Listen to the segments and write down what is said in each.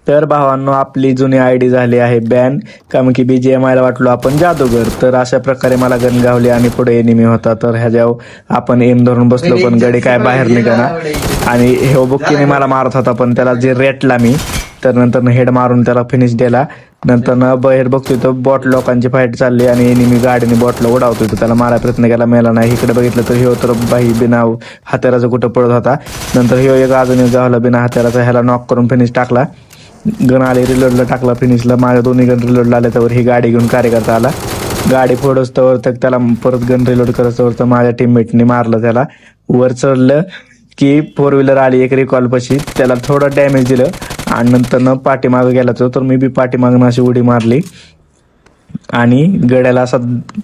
तर भावांनो, आपली जुनी आयडी झाली आहे बॅन, कारण की BGMI ला वाटलो आपण जादूगर. तर अशा प्रकारे मला गन गावली आणि पुढे एनिमी होता. तर ह्याच्यावर आपण एम धरून बसलो, पण गडी काय बाहेर निघाला आणि हे बुक्कीने मला मारत होता, पण त्याला जे रेटला मी. तर नंतर हेड मारून त्याला फिनिश दिला. नंतर बाहेर बघतोय तर बॉट लोकांची फाईट चालली आणि एनिमी गाडीने बॉटला उडावतोय. तर त्याला मारा प्रयत्न केला, मेला नाही. इकडे बघितलं तर ह्यो तर बाई बिना हत्याराचं कुठं पडत होता. नंतर ह्यो एक अजून एक गावला बिना हत्याराचा, ह्याला नॉक करून फिनिश टाकला. गन आले रिलोडला टाकला फिनिशला. माझ्या दोन्ही गन रिलोडला आले, तर ही गाडी घेऊन कार्यकर्ता आला. गाडी फोडोस्तवर तर त्याला परत गन रिलोड करस्तवर तर माझ्या टीममेटने मारलं त्याला. वर चढलं की 4 व्हीलर आली एक रिकॉल पशी, त्याला थोडं डॅमेज दिलं आणि नंतर पाठीमागं गेला तर मी बी पाठीमागनं अशी उडी मारली आणि गड्याला असा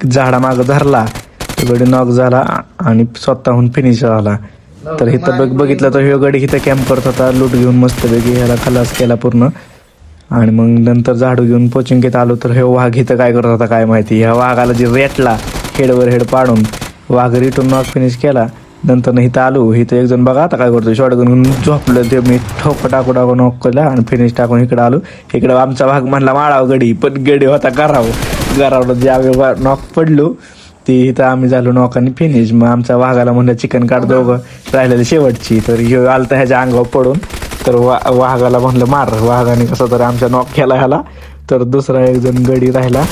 झाडामागं धरला. गडी नॉक झाला आणि स्वतःहून फिनिश झाला. तर इथं बघितलं तर ह्यो गडी इथं कॅम्प करत होता, लूट घेऊन मस्तपैकी ह्याला खलास केला पूर्ण. आणि मग नंतर झाडू घेऊन पोचिंगेत आलो तर हे वाघ इथं काय करत होता काय माहिती. ह्या वाघाला जे रेटला हेडवर हेड पाडून वाघ रिटून नॉक फिनिश केला. नंतर इथं आलो, इथं एक जण बघा आता काय करतो, शॉटगन घेऊन झोपलं. ते मी ठोक टाकू नॉक केला आणि फिनिश टाकून इकडं आलो. इकडं आमचा भाग म्हणला माळाव गडी, पण गडी होता गरावला जे आम्ही नॉक पडलो ती इथं आम्ही झालो नॉक आणि फिनिश. मग आमच्या वाघाला म्हणलं चिकन काढ दोघं राहिलेली शेवटची. तर ह्यो आलं तर ह्याच्या अंगावर पडून, तर वाघाला म्हणलं मार. वाघाने कसं तर आमच्या नॉक केला ह्याला. तर दुसरा एक जण गडी राहिला.